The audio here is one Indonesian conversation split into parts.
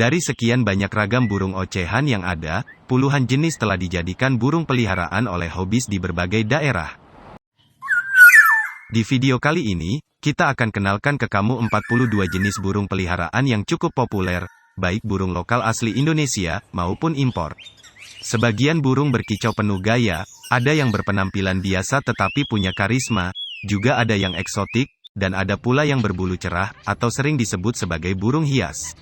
Dari sekian banyak ragam burung ocehan yang ada, puluhan jenis telah dijadikan burung peliharaan oleh hobis di berbagai daerah. Di video kali ini, kita akan kenalkan ke kamu 42 jenis burung peliharaan yang cukup populer, baik burung lokal asli Indonesia, maupun impor. Sebagian burung berkicau penuh gaya, ada yang berpenampilan biasa tetapi punya karisma, juga ada yang eksotik, dan ada pula yang berbulu cerah, atau sering disebut sebagai burung hias.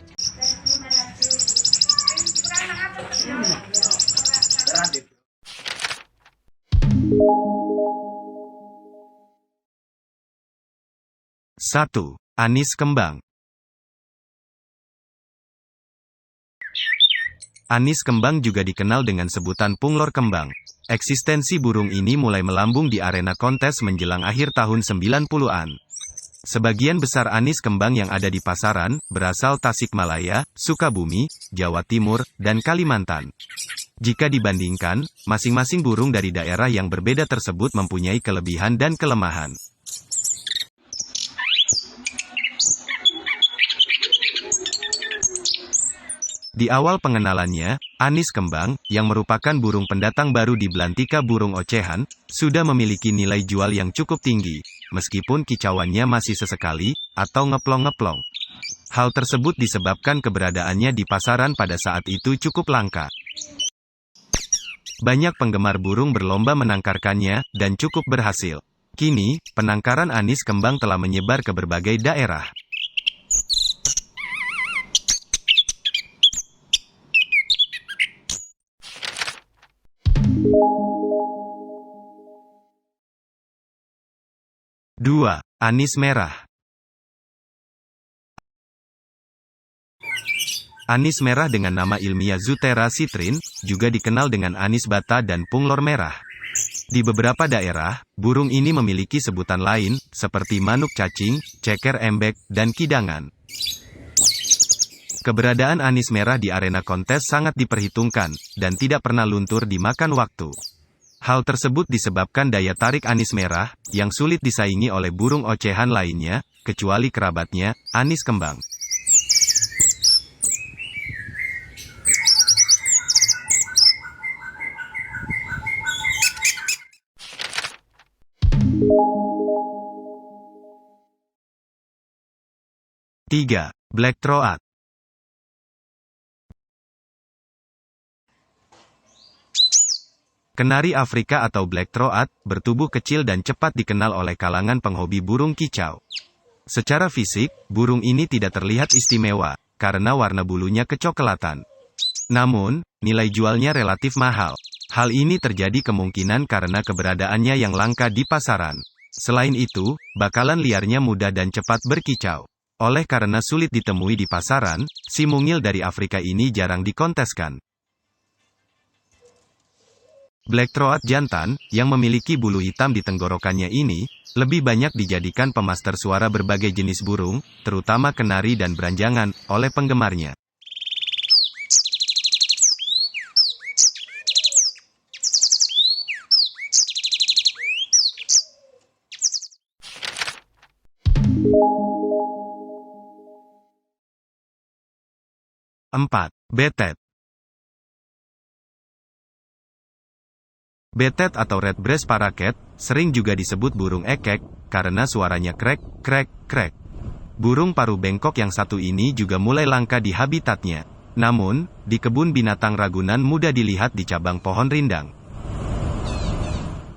Satu. Anis kembang. Anis kembang juga dikenal dengan sebutan punglor kembang. Eksistensi burung ini mulai melambung di arena kontes menjelang akhir tahun 90-an. Sebagian besar anis kembang yang ada di pasaran, berasal Tasikmalaya, Sukabumi, Jawa Timur, dan Kalimantan. Jika dibandingkan, masing-masing burung dari daerah yang berbeda tersebut mempunyai kelebihan dan kelemahan. Di awal pengenalannya, anis kembang, yang merupakan burung pendatang baru di belantika burung ocehan, sudah memiliki nilai jual yang cukup tinggi, meskipun kicauannya masih sesekali, atau ngeplong-ngeplong. Hal tersebut disebabkan keberadaannya di pasaran pada saat itu cukup langka. Banyak penggemar burung berlomba menangkarkannya, dan cukup berhasil. Kini, penangkaran anis kembang telah menyebar ke berbagai daerah. Dua. Anis merah. Anis merah dengan nama ilmiah Zoothera citrin, juga dikenal dengan anis bata dan punglor merah. Di beberapa daerah, burung ini memiliki sebutan lain, seperti manuk cacing, ceker embek, dan kidangan. Keberadaan anis merah di arena kontes sangat diperhitungkan, dan tidak pernah luntur dimakan waktu. Hal tersebut disebabkan daya tarik anis merah, yang sulit disaingi oleh burung ocehan lainnya, kecuali kerabatnya, anis kembang. Tiga. Black throat. Kenari Afrika atau black throat, bertubuh kecil dan cepat dikenal oleh kalangan penghobi burung kicau. Secara fisik, burung ini tidak terlihat istimewa, karena warna bulunya kecoklatan. Namun, nilai jualnya relatif mahal. Hal ini terjadi kemungkinan karena keberadaannya yang langka di pasaran. Selain itu, bakalan liarnya mudah dan cepat berkicau. Oleh karena sulit ditemui di pasaran, si mungil dari Afrika ini jarang dikonteskan. Black throat jantan, yang memiliki bulu hitam di tenggorokannya ini, lebih banyak dijadikan pemaster suara berbagai jenis burung, terutama kenari dan beranjangan, oleh penggemarnya. Empat. Betet. Betet atau redbreast parakeet, sering juga disebut burung ekek, karena suaranya krek, krek, krek. Burung paruh bengkok yang satu ini juga mulai langka di habitatnya. Namun, di kebun binatang Ragunan mudah dilihat di cabang pohon rindang.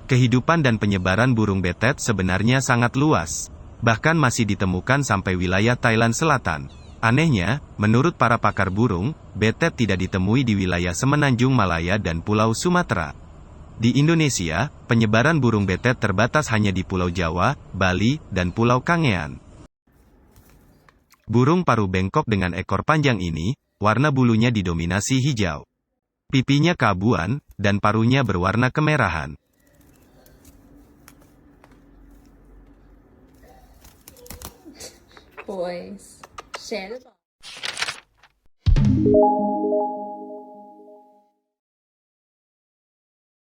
Kehidupan dan penyebaran burung betet sebenarnya sangat luas. Bahkan masih ditemukan sampai wilayah Thailand Selatan. Anehnya, menurut para pakar burung, betet tidak ditemui di wilayah Semenanjung Malaya dan Pulau Sumatera. Di Indonesia, penyebaran burung betet terbatas hanya di Pulau Jawa, Bali, dan Pulau Kangean. Burung paruh bengkok dengan ekor panjang ini, warna bulunya didominasi hijau. Pipinya keabuan, dan paruhnya berwarna kemerahan. Boys, share the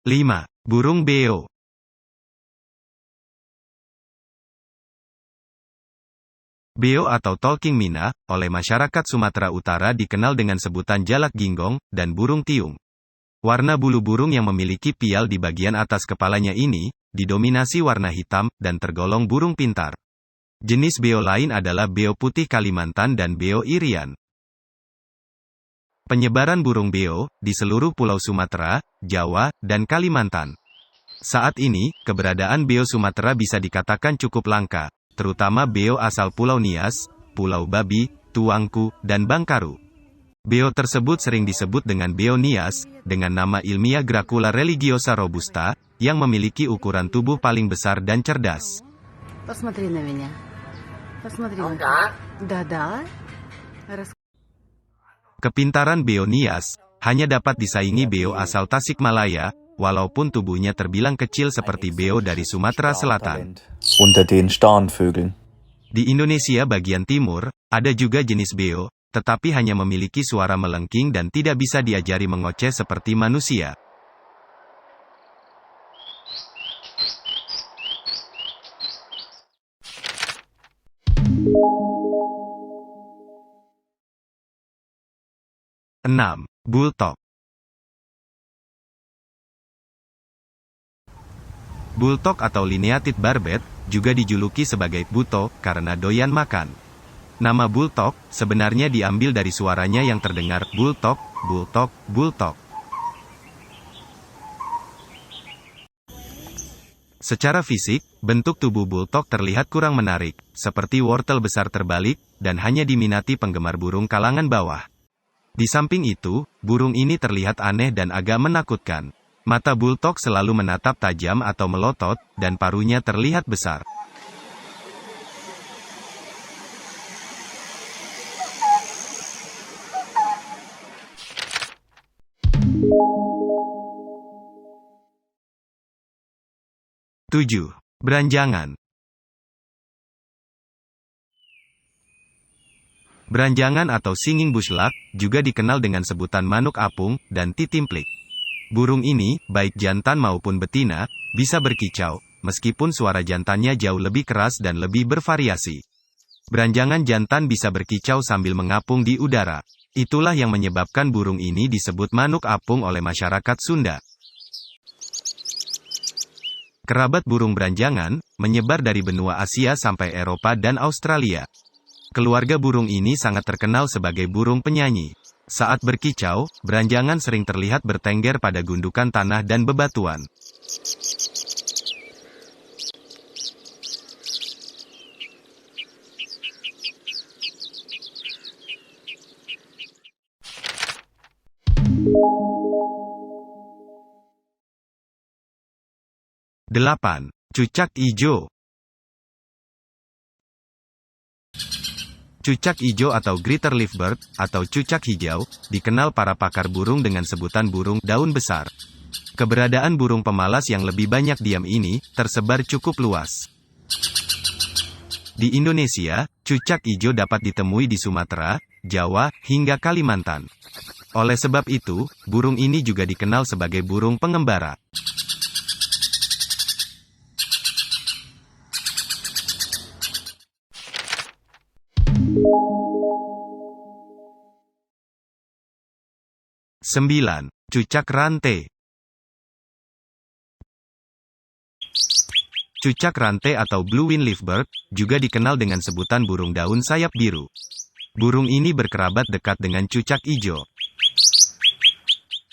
5. Burung beo. Beo atau talking mina, oleh masyarakat Sumatera Utara dikenal dengan sebutan jalak ginggong, dan burung tiung. Warna bulu burung yang memiliki pial di bagian atas kepalanya ini, didominasi warna hitam, dan tergolong burung pintar. Jenis beo lain adalah beo putih Kalimantan dan beo irian. Penyebaran burung beo, di seluruh pulau Sumatera, Jawa, dan Kalimantan. Saat ini, keberadaan beo Sumatera bisa dikatakan cukup langka, terutama beo asal Pulau Nias, Pulau Babi, Tuangku, dan Bangkaru. Beo tersebut sering disebut dengan beo Nias, dengan nama ilmiah Gracula religiosa robusta, yang memiliki ukuran tubuh paling besar dan cerdas. Посмотри на меня. Посмотри на меня. Да-да. Kepintaran beo Nias, hanya dapat disaingi beo asal Tasikmalaya, walaupun tubuhnya terbilang kecil seperti beo dari Sumatera Selatan. Unter den Starnvögeln. Di Indonesia bagian timur, ada juga jenis beo, tetapi hanya memiliki suara melengking dan tidak bisa diajari mengoceh seperti manusia. Enam, Bulltok. Bulltok atau Lineated barbet, juga dijuluki sebagai buto, karena doyan makan. Nama bulltok, sebenarnya diambil dari suaranya yang terdengar, bultok, bultok, bultok. Secara fisik, bentuk tubuh bulltok terlihat kurang menarik, seperti wortel besar terbalik, dan hanya diminati penggemar burung kalangan bawah. Di samping itu, burung ini terlihat aneh dan agak menakutkan. Mata bulltok selalu menatap tajam atau melotot, dan paruhnya terlihat besar. Tujuh, Beranjangan. Beranjangan atau singing bushlark, juga dikenal dengan sebutan manuk apung, dan titimplik. Burung ini, baik jantan maupun betina, bisa berkicau, meskipun suara jantannya jauh lebih keras dan lebih bervariasi. Beranjangan jantan bisa berkicau sambil mengapung di udara. Itulah yang menyebabkan burung ini disebut manuk apung oleh masyarakat Sunda. Kerabat burung beranjangan, menyebar dari benua Asia sampai Eropa dan Australia. Keluarga burung ini sangat terkenal sebagai burung penyanyi. Saat berkicau, beranjangan sering terlihat bertengger pada gundukan tanah dan bebatuan. Delapan, Cucak ijo. Cucak ijo atau greater leaf bird, atau cucak hijau, dikenal para pakar burung dengan sebutan burung daun besar. Keberadaan burung pemalas yang lebih banyak diam ini, tersebar cukup luas. Di Indonesia, cucak ijo dapat ditemui di Sumatera, Jawa, hingga Kalimantan. Oleh sebab itu, burung ini juga dikenal sebagai burung pengembara. Sembilan, Cucak rante. Cucak rante atau blue wing leaf bird, juga dikenal dengan sebutan burung daun sayap biru. Burung ini berkerabat dekat dengan cucak ijo.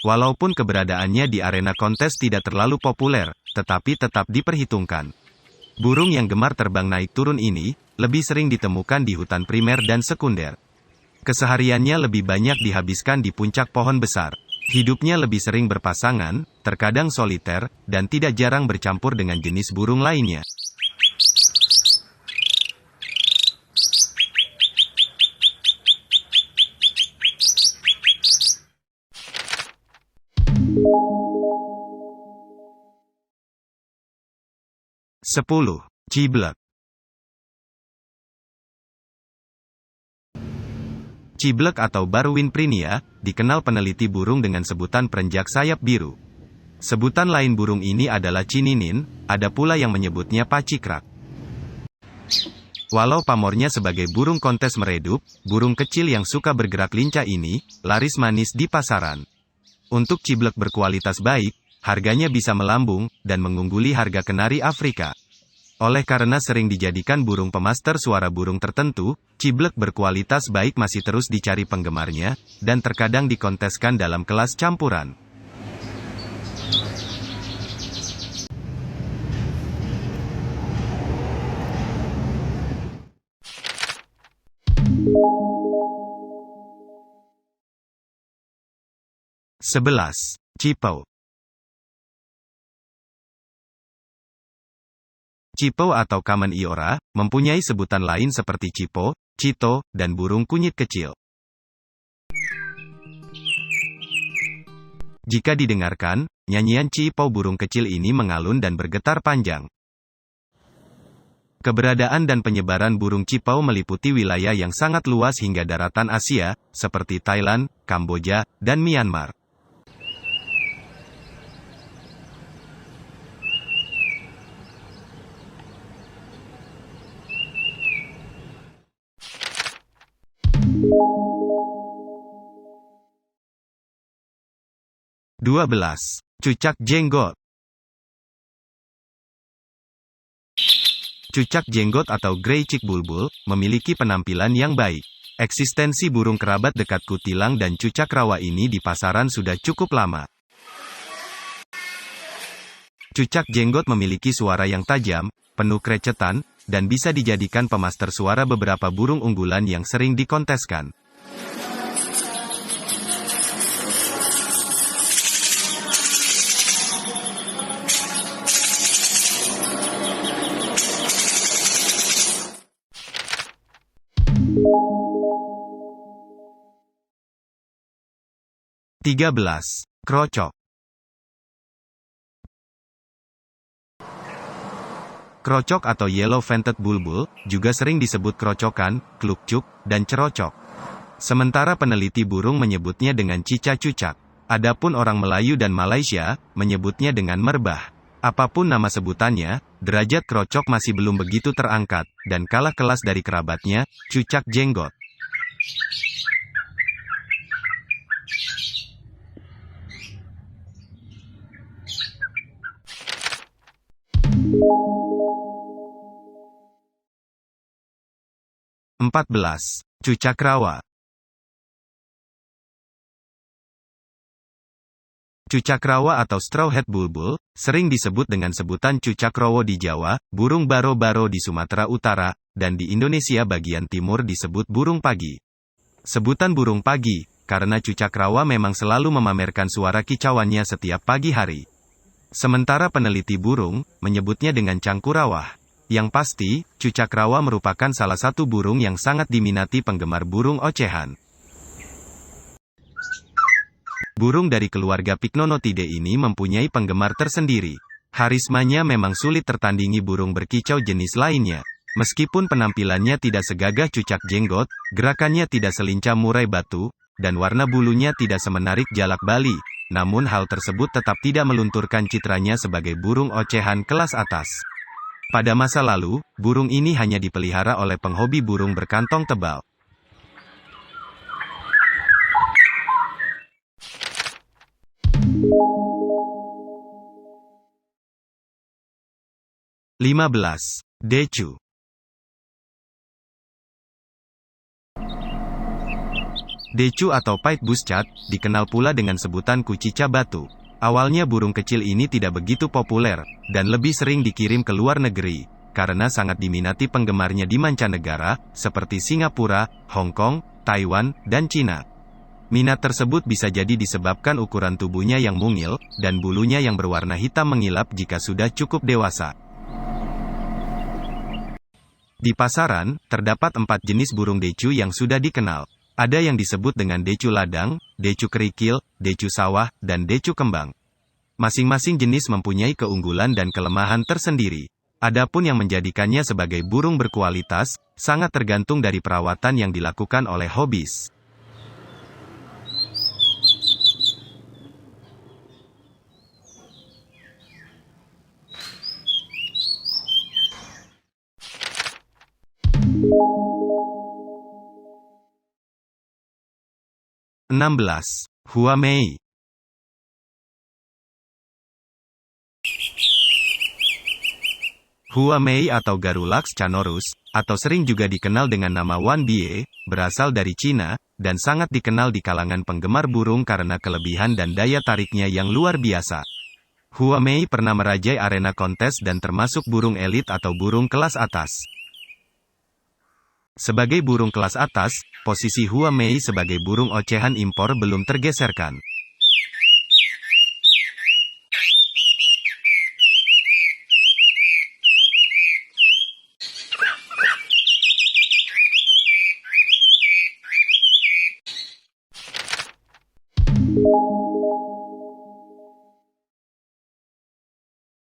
Walaupun keberadaannya di arena kontes tidak terlalu populer, tetapi tetap diperhitungkan. Burung yang gemar terbang naik turun ini, lebih sering ditemukan di hutan primer dan sekunder. Kesehariannya lebih banyak dihabiskan di puncak pohon besar. Hidupnya lebih sering berpasangan, terkadang soliter, dan tidak jarang bercampur dengan jenis burung lainnya. Sepuluh, Ciblek. Ciblek atau Barwin prinia, dikenal peneliti burung dengan sebutan perenjak sayap biru. Sebutan lain burung ini adalah cininin, ada pula yang menyebutnya pacikrak. Walau pamornya sebagai burung kontes meredup, burung kecil yang suka bergerak lincah ini, laris manis di pasaran. Untuk ciblek berkualitas baik, harganya bisa melambung, dan mengungguli harga kenari Afrika. Oleh karena sering dijadikan burung pemaster suara burung tertentu, ciblek berkualitas baik masih terus dicari penggemarnya, dan terkadang dikonteskan dalam kelas campuran. Sebelas. Cipau. Cipau atau Common Iora, mempunyai sebutan lain seperti cipo, cito, dan burung kunyit kecil. Jika didengarkan, nyanyian cipau burung kecil ini mengalun dan bergetar panjang. Keberadaan dan penyebaran burung cipau meliputi wilayah yang sangat luas hingga daratan Asia, seperti Thailand, Kamboja, dan Myanmar. Dua belas. Cucak jenggot. Cucak jenggot atau grey chick bulbul, memiliki penampilan yang baik. Eksistensi burung kerabat dekat kutilang dan cucak rawa ini di pasaran sudah cukup lama. Cucak jenggot memiliki suara yang tajam, penuh krecetan, dan bisa dijadikan pemaster suara beberapa burung unggulan yang sering dikonteskan. Tiga belas. Krocok. Krocok atau yellow-vented bulbul, juga sering disebut krocokan, klukcuk, dan cerocok. Sementara peneliti burung menyebutnya dengan cica-cucak. Adapun orang Melayu dan Malaysia, menyebutnya dengan merbah. Apapun nama sebutannya, derajat krocok masih belum begitu terangkat, dan kalah kelas dari kerabatnya, cucak jenggot. Empat belas. Cucak rawa. Cucak rawa atau strawhead bulbul, sering disebut dengan sebutan cucak rowo di Jawa, burung baro-baro di Sumatera Utara, dan di Indonesia bagian timur disebut burung pagi. Sebutan burung pagi, karena cucak rawa memang selalu memamerkan suara kicauannya setiap pagi hari. Sementara peneliti burung, menyebutnya dengan cangkurawah. Yang pasti, cucak rawa merupakan salah satu burung yang sangat diminati penggemar burung ocehan. Burung dari keluarga Pycnonotidae ini mempunyai penggemar tersendiri. Harismanya memang sulit tertandingi burung berkicau jenis lainnya. Meskipun penampilannya tidak segagah cucak jenggot, gerakannya tidak selincah murai batu, dan warna bulunya tidak semenarik jalak Bali. Namun hal tersebut tetap tidak melunturkan citranya sebagai burung ocehan kelas atas. Pada masa lalu, burung ini hanya dipelihara oleh penghobi burung berkantong tebal. Lima belas. Decu. Decu atau pied buscat, dikenal pula dengan sebutan kucica batu. Awalnya burung kecil ini tidak begitu populer, dan lebih sering dikirim ke luar negeri, karena sangat diminati penggemarnya di mancanegara, seperti Singapura, Hong Kong, Taiwan, dan Cina. Minat tersebut bisa jadi disebabkan ukuran tubuhnya yang mungil, dan bulunya yang berwarna hitam mengilap jika sudah cukup dewasa. Di pasaran, terdapat 4 jenis burung decu yang sudah dikenal. Ada yang disebut dengan decu ladang, decu kerikil, decu sawah, dan decu kembang. Masing-masing jenis mempunyai keunggulan dan kelemahan tersendiri. Adapun yang menjadikannya sebagai burung berkualitas, sangat tergantung dari perawatan yang dilakukan oleh hobis. 16. Huamei. Huamei atau Garrulax canorus, atau sering juga dikenal dengan nama Wan Bie, berasal dari Cina, dan sangat dikenal di kalangan penggemar burung karena kelebihan dan daya tariknya yang luar biasa. Huamei pernah merajai arena kontes dan termasuk burung elit atau burung kelas atas. Sebagai burung kelas atas, posisi Huamei sebagai burung ocehan impor belum tergeserkan.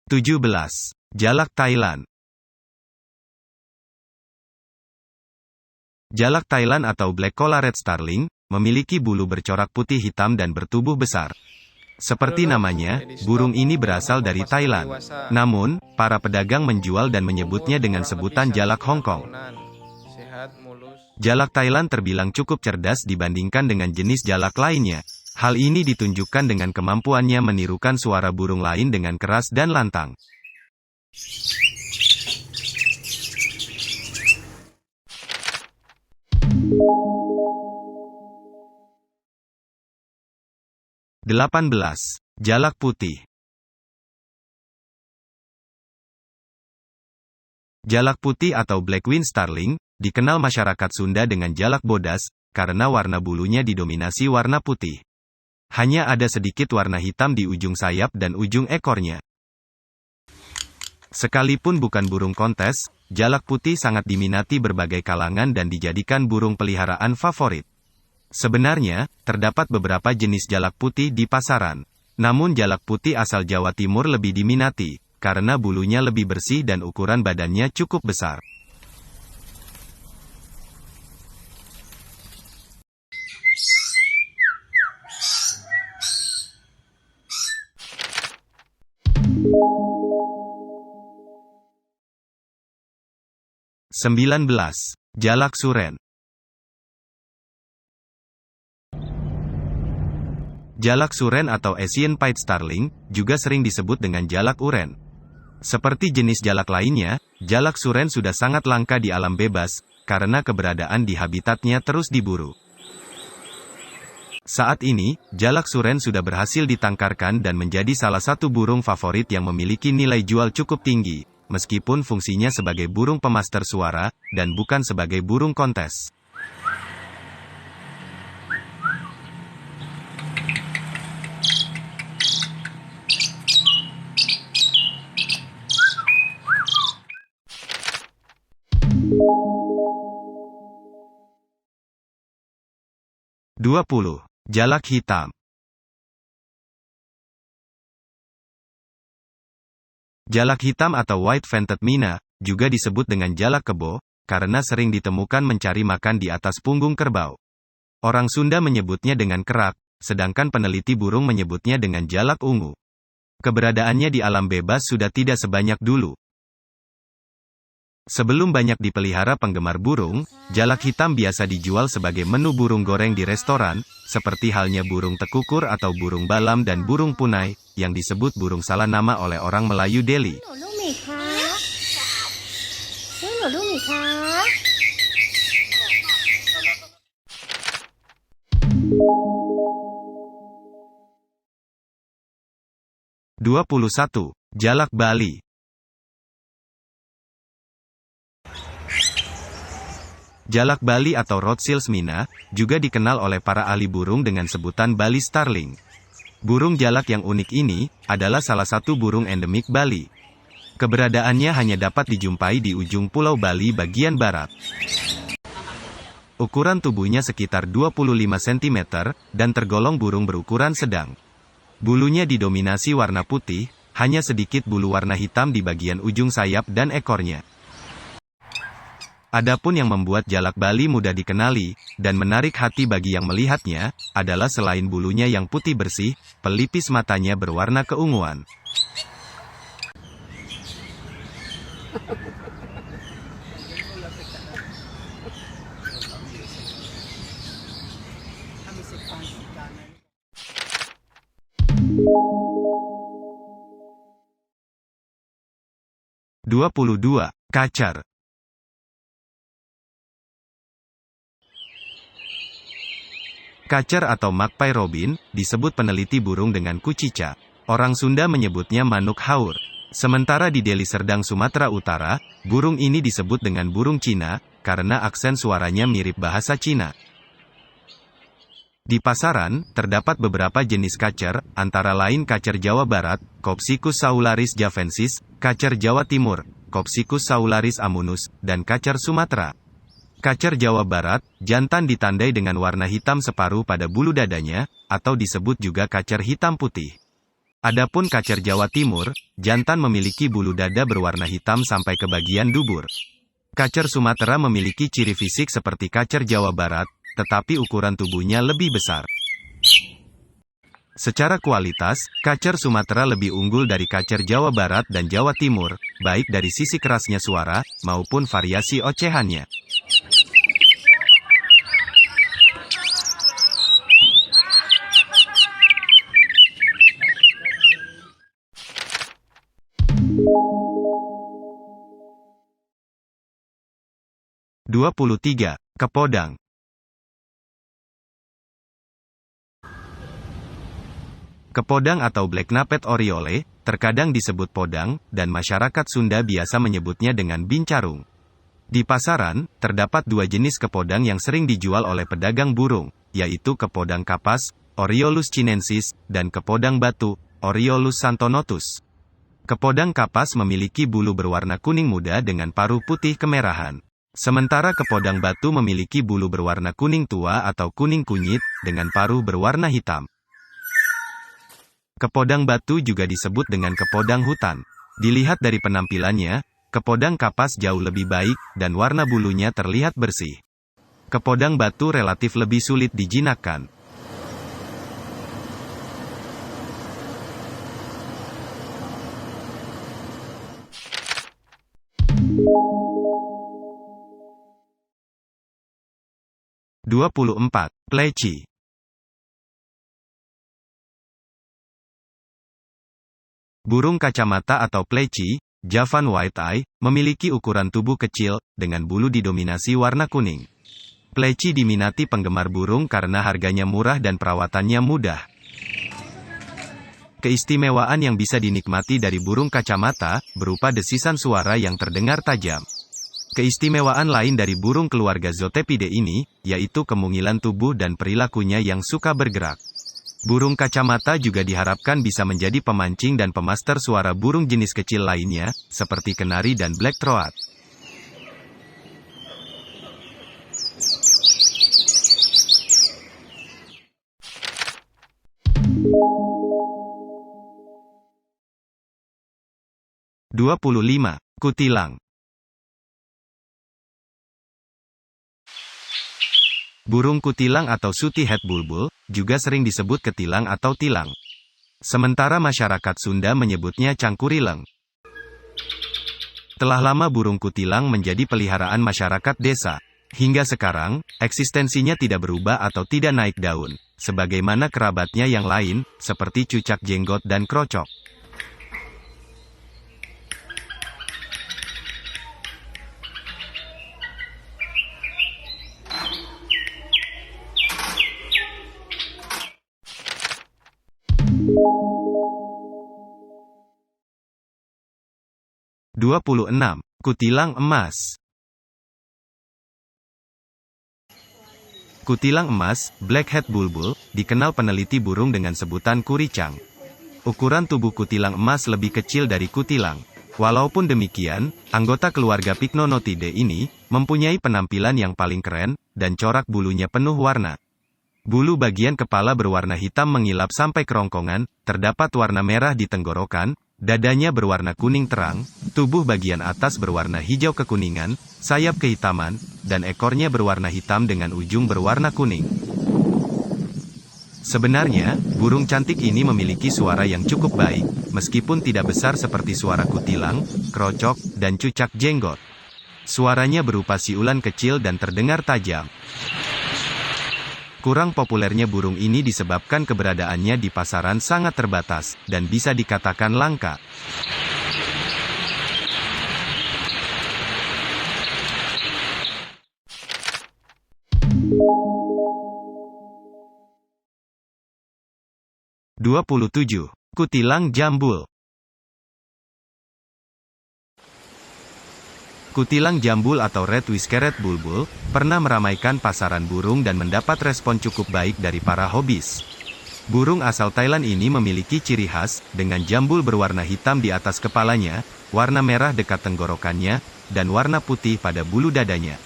(17) Jalak Thailand. Jalak Thailand atau Black Collared Starling, memiliki bulu bercorak putih hitam dan bertubuh besar. Seperti namanya, burung ini berasal dari Thailand. Namun, para pedagang menjual dan menyebutnya dengan sebutan jalak Hong Kong. Jalak Thailand terbilang cukup cerdas dibandingkan dengan jenis jalak lainnya. Hal ini ditunjukkan dengan kemampuannya menirukan suara burung lain dengan keras dan lantang. (18) Jalak putih. Jalak putih atau Black Winged Starling, dikenal masyarakat Sunda dengan jalak bodas, karena warna bulunya didominasi warna putih. Hanya ada sedikit warna hitam di ujung sayap dan ujung ekornya. Sekalipun bukan burung kontes, jalak putih sangat diminati berbagai kalangan dan dijadikan burung peliharaan favorit. Sebenarnya, terdapat beberapa jenis jalak putih di pasaran. Namun jalak putih asal Jawa Timur lebih diminati, karena bulunya lebih bersih dan ukuran badannya cukup besar. (19) Jalak Suren. Jalak Suren atau Asian Pied Starling, juga sering disebut dengan jalak uren. Seperti jenis jalak lainnya, jalak suren sudah sangat langka di alam bebas, karena keberadaan di habitatnya terus diburu. Saat ini, jalak suren sudah berhasil ditangkarkan dan menjadi salah satu burung favorit yang memiliki nilai jual cukup tinggi, meskipun fungsinya sebagai burung pemaster suara, dan bukan sebagai burung kontes. (20) Jalak hitam. Jalak hitam atau white-vented mina, juga disebut dengan jalak kebo, karena sering ditemukan mencari makan di atas punggung kerbau. Orang Sunda menyebutnya dengan kerak, sedangkan peneliti burung menyebutnya dengan jalak ungu. Keberadaannya di alam bebas sudah tidak sebanyak dulu. Sebelum banyak dipelihara penggemar burung, jalak hitam biasa dijual sebagai menu burung goreng di restoran, seperti halnya burung tekukur atau burung balam dan burung punai, yang disebut burung salah nama oleh orang Melayu Delhi. (21) Jalak Bali. Jalak Bali atau Rothschild's mina, juga dikenal oleh para ahli burung dengan sebutan Bali Starling. Burung jalak yang unik ini, adalah salah satu burung endemik Bali. Keberadaannya hanya dapat dijumpai di ujung Pulau Bali bagian barat. Ukuran tubuhnya sekitar 25 cm, dan tergolong burung berukuran sedang. Bulunya didominasi warna putih, hanya sedikit bulu warna hitam di bagian ujung sayap dan ekornya. Adapun yang membuat jalak Bali mudah dikenali, dan menarik hati bagi yang melihatnya, adalah selain bulunya yang putih bersih, pelipis matanya berwarna keunguan. 22. Kacer. Kacer atau magpie robin, disebut peneliti burung dengan kucica. Orang Sunda menyebutnya manuk haur. Sementara di Deli Serdang, Sumatera Utara, burung ini disebut dengan burung Cina, karena aksen suaranya mirip bahasa Cina. Di pasaran, terdapat beberapa jenis kacer, antara lain kacer Jawa Barat, Copsychus saularis javensis, kacer Jawa Timur, Copsychus saularis amunus, dan kacer Sumatera. Kacer Jawa Barat, jantan ditandai dengan warna hitam separuh pada bulu dadanya, atau disebut juga kacer hitam putih. Adapun kacer Jawa Timur, jantan memiliki bulu dada berwarna hitam sampai ke bagian dubur. Kacer Sumatera memiliki ciri fisik seperti kacer Jawa Barat, tetapi ukuran tubuhnya lebih besar. Secara kualitas, kacer Sumatera lebih unggul dari kacer Jawa Barat dan Jawa Timur, baik dari sisi kerasnya suara, maupun variasi ocehannya. (23) Kepodang. Kepodang atau Black-naped oriole, terkadang disebut podang, dan masyarakat Sunda biasa menyebutnya dengan bincarung. Di pasaran, terdapat dua jenis kepodang yang sering dijual oleh pedagang burung, yaitu kepodang kapas, Oriolus chinensis, dan kepodang batu, Oriolus santonotus. Kepodang kapas memiliki bulu berwarna kuning muda dengan paruh putih kemerahan. Sementara kepodang batu memiliki bulu berwarna kuning tua atau kuning kunyit, dengan paruh berwarna hitam. Kepodang batu juga disebut dengan kepodang hutan. Dilihat dari penampilannya, kepodang kapas jauh lebih baik, dan warna bulunya terlihat bersih. Kepodang batu relatif lebih sulit dijinakkan. (24) Pleci. Burung kacamata atau pleci, Javan white-eye, memiliki ukuran tubuh kecil, dengan bulu didominasi warna kuning. Pleci diminati penggemar burung karena harganya murah dan perawatannya mudah. Keistimewaan yang bisa dinikmati dari burung kacamata, berupa desisan suara yang terdengar tajam. Keistimewaan lain dari burung keluarga Zotepidae ini, yaitu kemungilan tubuh dan perilakunya yang suka bergerak. Burung kacamata juga diharapkan bisa menjadi pemancing dan pemaster suara burung jenis kecil lainnya, seperti kenari dan black throat. (25) Kutilang. Burung kutilang atau sooty-head bulbul, juga sering disebut ketilang atau tilang. Sementara masyarakat Sunda menyebutnya cangkurileng. Telah lama burung kutilang menjadi peliharaan masyarakat desa. Hingga sekarang, eksistensinya tidak berubah atau tidak naik daun, sebagaimana kerabatnya yang lain, seperti cucak jenggot dan krocok. (26) Kutilang emas. Kutilang emas, black-head bulbul, dikenal peneliti burung dengan sebutan kuricang. Ukuran tubuh kutilang emas lebih kecil dari kutilang. Walaupun demikian, anggota keluarga Pycnonotidae ini, mempunyai penampilan yang paling keren, dan corak bulunya penuh warna. Bulu bagian kepala berwarna hitam mengilap sampai kerongkongan, terdapat warna merah di tenggorokan, dadanya berwarna kuning terang, tubuh bagian atas berwarna hijau kekuningan, sayap kehitaman, dan ekornya berwarna hitam dengan ujung berwarna kuning. Sebenarnya, burung cantik ini memiliki suara yang cukup baik, meskipun tidak besar seperti suara kutilang, krocok, dan cucak jenggot. Suaranya berupa siulan kecil dan terdengar tajam. Kurang populernya burung ini disebabkan keberadaannya di pasaran sangat terbatas, dan bisa dikatakan langka. 27. Kutilang jambul. Kutilang jambul atau red whiskered bulbul pernah meramaikan pasaran burung dan mendapat respon cukup baik dari para hobis. Burung asal Thailand ini memiliki ciri khas dengan jambul berwarna hitam di atas kepalanya, warna merah dekat tenggorokannya, dan warna putih pada bulu dadanya.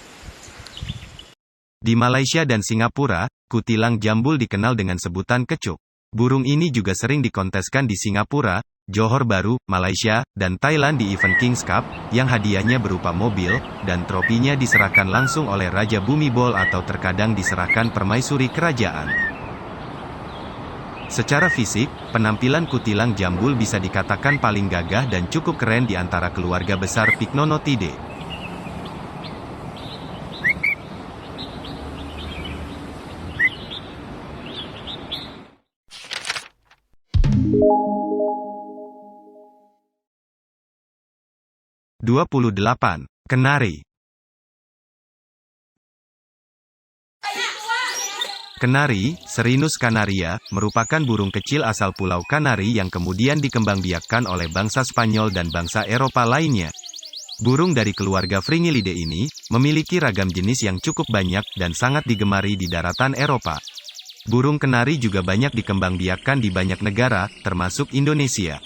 Di Malaysia dan Singapura, kutilang jambul dikenal dengan sebutan kecuk. Burung ini juga sering dikonteskan di Singapura, Johor Bahru, Malaysia, dan Thailand di event King's Cup, yang hadiahnya berupa mobil, dan tropinya diserahkan langsung oleh Raja Bhumibol atau terkadang diserahkan permaisuri kerajaan. Secara fisik, penampilan kutilang jambul bisa dikatakan paling gagah dan cukup keren di antara keluarga besar Pycnonotidae. Kenari. Kenari, Serinus canaria, merupakan burung kecil asal Pulau Kanari yang kemudian dikembangbiakkan oleh bangsa Spanyol dan bangsa Eropa lainnya. Burung dari keluarga Fringillidae ini memiliki ragam jenis yang cukup banyak dan sangat digemari di daratan Eropa. Burung kenari juga banyak dikembangbiakkan di banyak negara, termasuk Indonesia.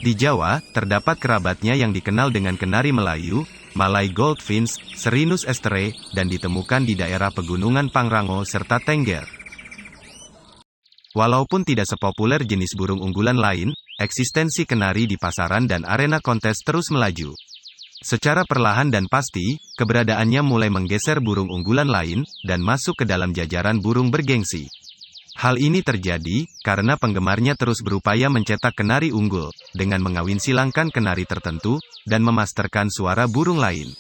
Di Jawa, terdapat kerabatnya yang dikenal dengan kenari Melayu, Malay Goldfinch, Serinus estere, dan ditemukan di daerah pegunungan Pangrango serta Tengger. Walaupun tidak sepopuler jenis burung unggulan lain, eksistensi kenari di pasaran dan arena kontes terus melaju. Secara perlahan dan pasti, keberadaannya mulai menggeser burung unggulan lain, dan masuk ke dalam jajaran burung bergengsi. Hal ini terjadi, karena penggemarnya terus berupaya mencetak kenari unggul, dengan mengawin silangkan kenari tertentu, dan memasterkan suara burung lain.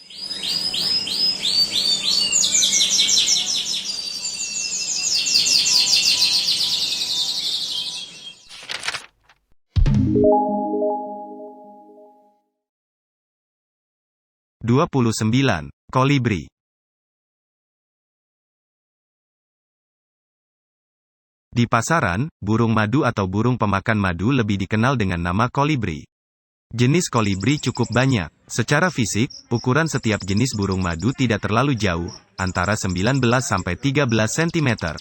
Kolibri. Di pasaran, burung madu atau burung pemakan madu lebih dikenal dengan nama kolibri. Jenis kolibri cukup banyak. Secara fisik, ukuran setiap jenis burung madu tidak terlalu jauh, antara 19 sampai 13 cm.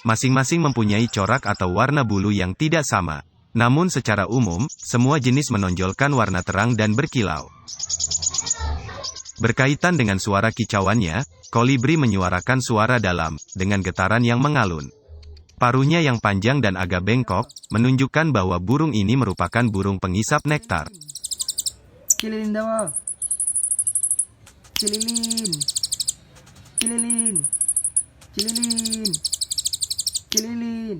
Masing-masing mempunyai corak atau warna bulu yang tidak sama. Namun secara umum, semua jenis menonjolkan warna terang dan berkilau. Berkaitan dengan suara kicauannya, kolibri menyuarakan suara dalam, dengan getaran yang mengalun. Paruhnya yang panjang dan agak bengkok, menunjukkan bahwa burung ini merupakan burung penghisap nektar. Cililin dawa. Cililin. Cililin. Cililin. Cililin.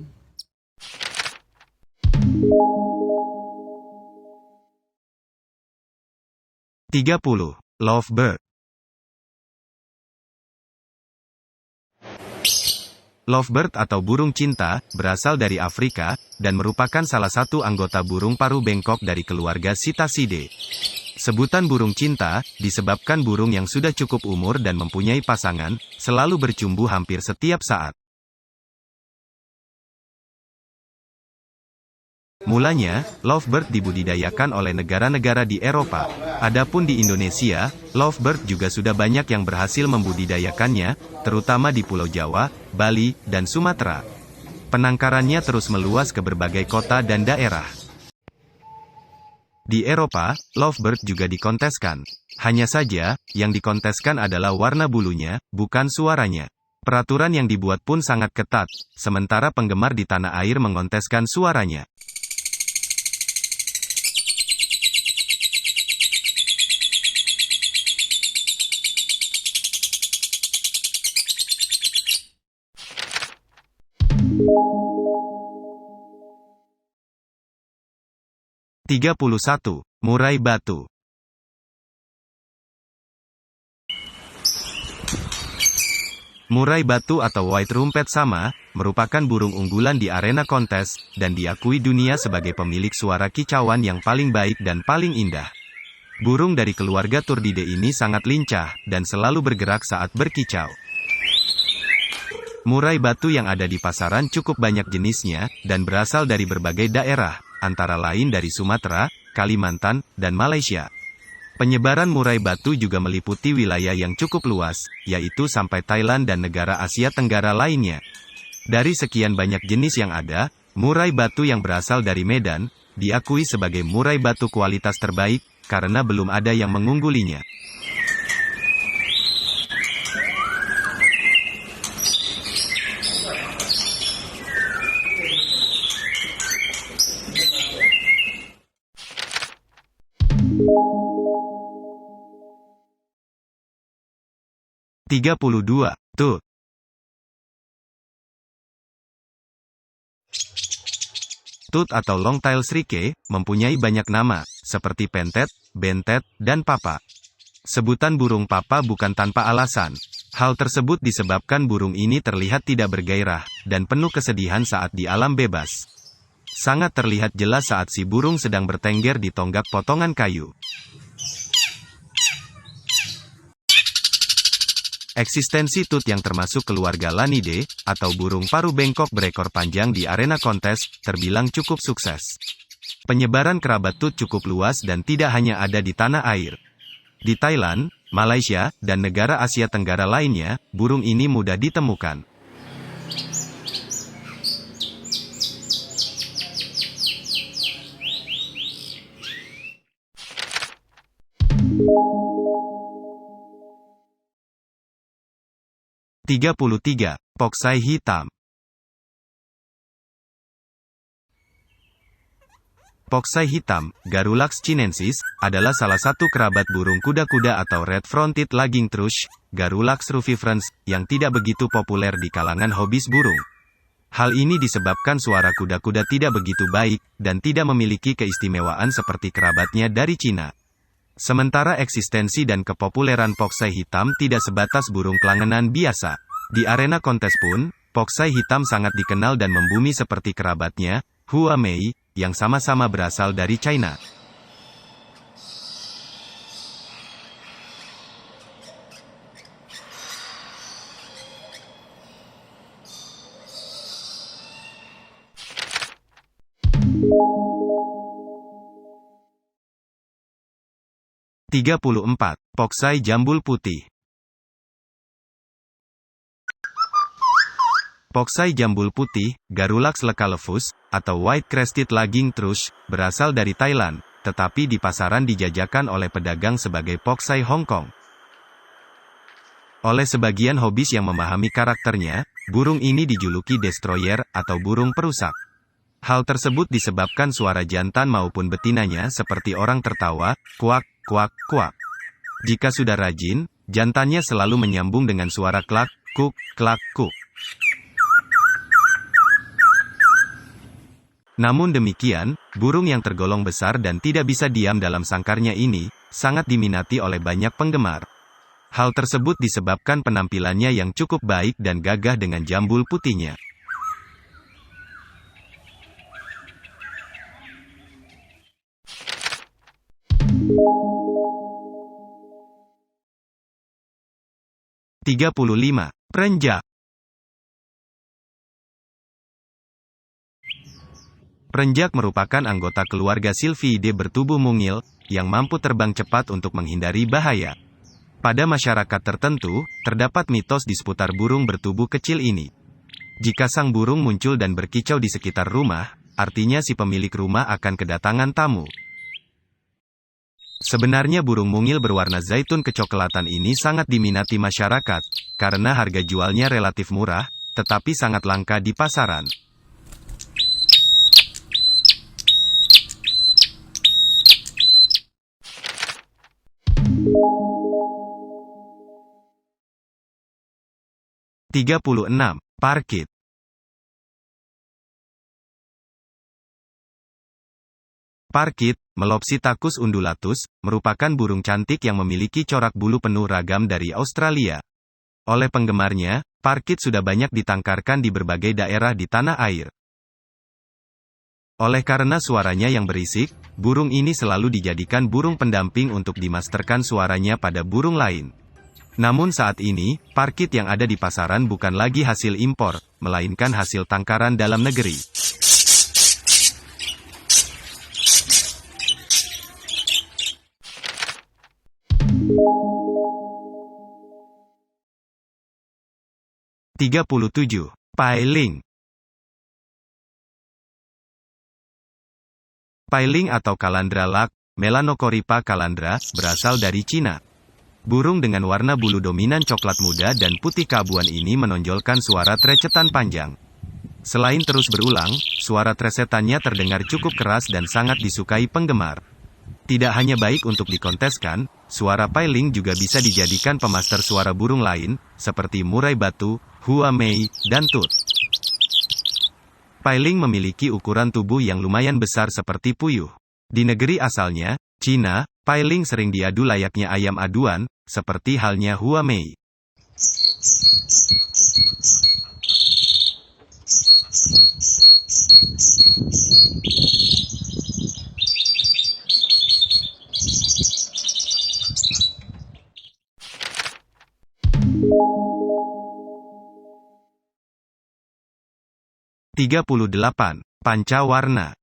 30. Lovebird. Lovebird atau burung cinta, berasal dari Afrika, dan merupakan salah satu anggota burung paruh bengkok dari keluarga Psittacidae. Sebutan burung cinta, disebabkan burung yang sudah cukup umur dan mempunyai pasangan, selalu bercumbu hampir setiap saat. Mulanya, lovebird dibudidayakan oleh negara-negara di Eropa. Adapun di Indonesia, lovebird juga sudah banyak yang berhasil membudidayakannya, terutama di Pulau Jawa, Bali, dan Sumatera. Penangkarannya terus meluas ke berbagai kota dan daerah. Di Eropa, lovebird juga dikonteskan. Hanya saja, yang dikonteskan adalah warna bulunya, bukan suaranya. Peraturan yang dibuat pun sangat ketat, sementara penggemar di tanah air mengonteskan suaranya. Murai batu. Murai batu atau white rumpet sama, merupakan burung unggulan di arena kontes, dan diakui dunia sebagai pemilik suara kicauan yang paling baik dan paling indah. Burung dari keluarga Turdidae ini sangat lincah, dan selalu bergerak saat berkicau. Murai batu yang ada di pasaran cukup banyak jenisnya, dan berasal dari berbagai daerah, antara lain dari Sumatera, Kalimantan, dan Malaysia. Penyebaran murai batu juga meliputi wilayah yang cukup luas, yaitu sampai Thailand dan negara Asia Tenggara lainnya. Dari sekian banyak jenis yang ada, murai batu yang berasal dari Medan, diakui sebagai murai batu kualitas terbaik, karena belum ada yang mengunggulinya. Tut. Tut atau long-tail srike, mempunyai banyak nama, seperti pentet, bentet, dan papa. Sebutan burung papa bukan tanpa alasan. Hal tersebut disebabkan burung ini terlihat tidak bergairah, dan penuh kesedihan saat di alam bebas. Sangat terlihat jelas saat si burung sedang bertengger di tonggak potongan kayu. Eksistensi tut yang termasuk keluarga Lanidae, atau burung paruh bengkok berekor panjang di arena kontes, terbilang cukup sukses. Penyebaran kerabat tut cukup luas dan tidak hanya ada di tanah air. Di Thailand, Malaysia, dan negara Asia Tenggara lainnya, burung ini mudah ditemukan. Poksai hitam. Poksai hitam, Garrulax chinensis, adalah salah satu kerabat burung kuda-kuda atau red-fronted laging thrush, Garrulax rufiferens, yang tidak begitu populer di kalangan hobis burung. Hal ini disebabkan suara kuda-kuda tidak begitu baik, dan tidak memiliki keistimewaan seperti kerabatnya dari Cina. Sementara eksistensi dan kepopuleran poksai hitam tidak sebatas burung kelangenan biasa. Di arena kontes pun, poksai hitam sangat dikenal dan membumi seperti kerabatnya, Huamei, yang sama-sama berasal dari China. Poksai jambul putih. Poksai jambul putih, Garrulax lecalevus, atau white-crested laging thrush, berasal dari Thailand, tetapi di pasaran dijajakan oleh pedagang sebagai poksai Hong Kong. Oleh sebagian hobis yang memahami karakternya, burung ini dijuluki destroyer atau burung perusak. Hal tersebut disebabkan suara jantan maupun betinanya seperti orang tertawa, kuak, kuak, kuak. Jika sudah rajin, jantannya selalu menyambung dengan suara klak, kuk, klak, kuk. Namun demikian, burung yang tergolong besar dan tidak bisa diam dalam sangkarnya ini, sangat diminati oleh banyak penggemar. Hal tersebut disebabkan penampilannya yang cukup baik dan gagah dengan jambul putihnya. Perenjak. Perenjak merupakan anggota keluarga Sylviidae bertubuh mungil, yang mampu terbang cepat untuk menghindari bahaya. Pada masyarakat tertentu, terdapat mitos di seputar burung bertubuh kecil ini. Jika sang burung muncul dan berkicau di sekitar rumah, artinya si pemilik rumah akan kedatangan tamu. Sebenarnya burung mungil berwarna zaitun kecoklatan ini sangat diminati masyarakat, karena harga jualnya relatif murah, tetapi sangat langka di pasaran. Parkit. Parkit, Melopsitacus undulatus, merupakan burung cantik yang memiliki corak bulu penuh ragam dari Australia. Oleh penggemarnya, parkit sudah banyak ditangkarkan di berbagai daerah di tanah air. Oleh karena suaranya yang berisik, burung ini selalu dijadikan burung pendamping untuk dimasterkan suaranya pada burung lain. Namun saat ini, parkit yang ada di pasaran bukan lagi hasil impor, melainkan hasil tangkaran dalam negeri. (37) Pailing. Pailing atau kalandra lak, Melanocorrhipa calandra, berasal dari Cina. Burung dengan warna bulu dominan coklat muda dan putih keabuan ini menonjolkan suara trecetan panjang. Selain terus berulang, suara tresetannya terdengar cukup keras dan sangat disukai penggemar. Tidak hanya baik untuk dikonteskan, suara pailing juga bisa dijadikan pemaster suara burung lain, seperti murai batu, hua mei, dan tut. Pailing memiliki ukuran tubuh yang lumayan besar seperti puyuh. Di negeri asalnya, Cina, pailing sering diadu layaknya ayam aduan, seperti halnya hua mei. (38) Pancawarna.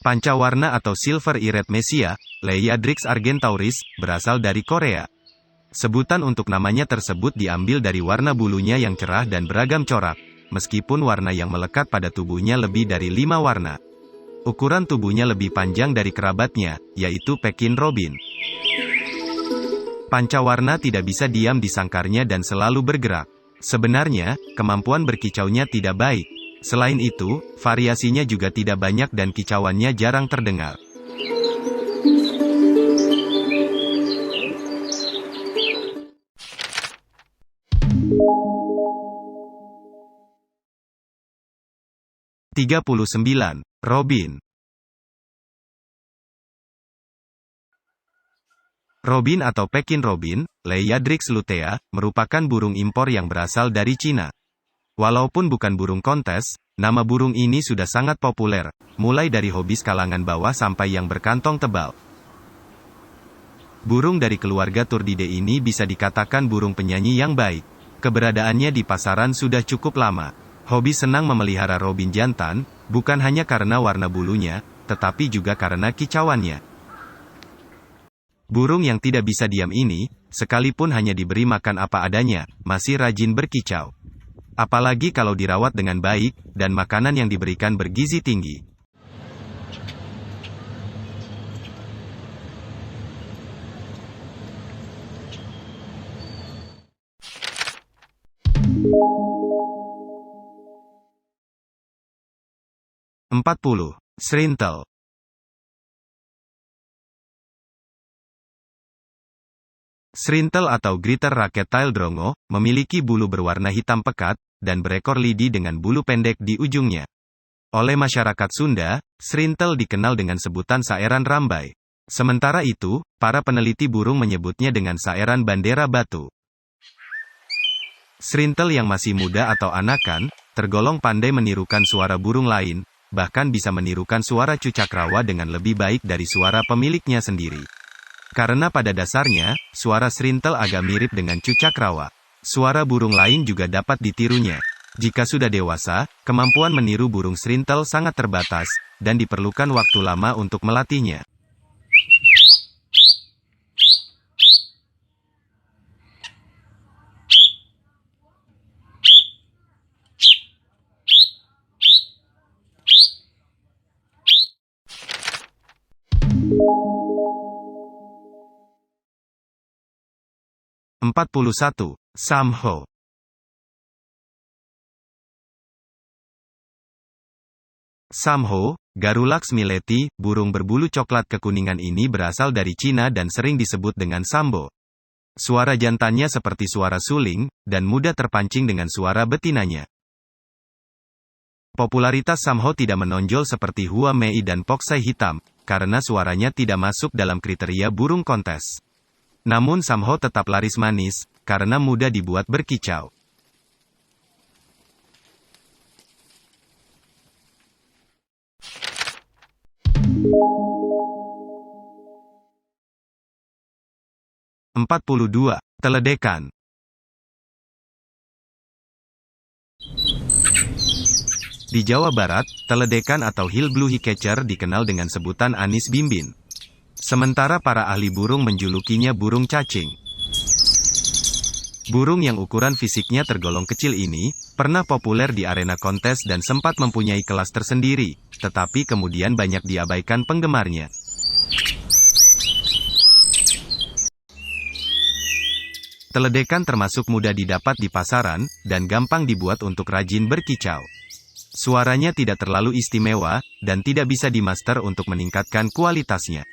Pancawarna atau silver-eared Mesia, Leiadrix argentauris, berasal dari Korea. Sebutan untuk namanya tersebut diambil dari warna bulunya yang cerah dan beragam corak, meskipun warna yang melekat pada tubuhnya lebih dari 5 warna. Ukuran tubuhnya lebih panjang dari kerabatnya, yaitu Pekin robin. Pancawarna tidak bisa diam di sangkarnya dan selalu bergerak. Sebenarnya, kemampuan berkicaunya tidak baik. Selain itu, variasinya juga tidak banyak dan kicauannya jarang terdengar. (39) Robin. Robin atau Pekin robin, Leiadrix lutea, merupakan burung impor yang berasal dari Cina. Walaupun bukan burung kontes, nama burung ini sudah sangat populer, mulai dari hobis kalangan bawah sampai yang berkantong tebal. Burung dari keluarga Turdidae ini bisa dikatakan burung penyanyi yang baik. Keberadaannya di pasaran sudah cukup lama. Hobi senang memelihara robin jantan, bukan hanya karena warna bulunya, tetapi juga karena kicauannya. Burung yang tidak bisa diam ini, sekalipun hanya diberi makan apa adanya, masih rajin berkicau. Apalagi kalau dirawat dengan baik, dan makanan yang diberikan bergizi tinggi. (40) Srintel. Srintel atau Greater Racket Tail Drongo, memiliki bulu berwarna hitam pekat, dan berekor lidi dengan bulu pendek di ujungnya. Oleh masyarakat Sunda, Srintel dikenal dengan sebutan saeran rambai. Sementara itu, para peneliti burung menyebutnya dengan saeran bandera batu. Srintel yang masih muda atau anakan, tergolong pandai menirukan suara burung lain, bahkan bisa menirukan suara cucak rawa dengan lebih baik dari suara pemiliknya sendiri. Karena pada dasarnya, suara srintel agak mirip dengan cucak rawa. Suara burung lain juga dapat ditirunya. Jika sudah dewasa, kemampuan meniru burung srintel sangat terbatas, dan diperlukan waktu lama untuk melatihnya. (41) Samho. Samho, Garrulax milleti, burung berbulu coklat kekuningan ini berasal dari Cina dan sering disebut dengan sambo. Suara jantannya seperti suara suling, dan mudah terpancing dengan suara betinanya. Popularitas Samho tidak menonjol seperti hua mei dan poksai hitam, karena suaranya tidak masuk dalam kriteria burung kontes. Namun Samho tetap laris manis, karena mudah dibuat berkicau. 42. Teledekan. Di Jawa Barat, teledekan atau hillblue catcher dikenal dengan sebutan anis bimbin. Sementara para ahli burung menjulukinya burung cacing. Burung yang ukuran fisiknya tergolong kecil ini, pernah populer di arena kontes dan sempat mempunyai kelas tersendiri, tetapi kemudian banyak diabaikan penggemarnya. Teledekan termasuk mudah didapat di pasaran, dan gampang dibuat untuk rajin berkicau. Suaranya tidak terlalu istimewa, dan tidak bisa dimaster untuk meningkatkan kualitasnya.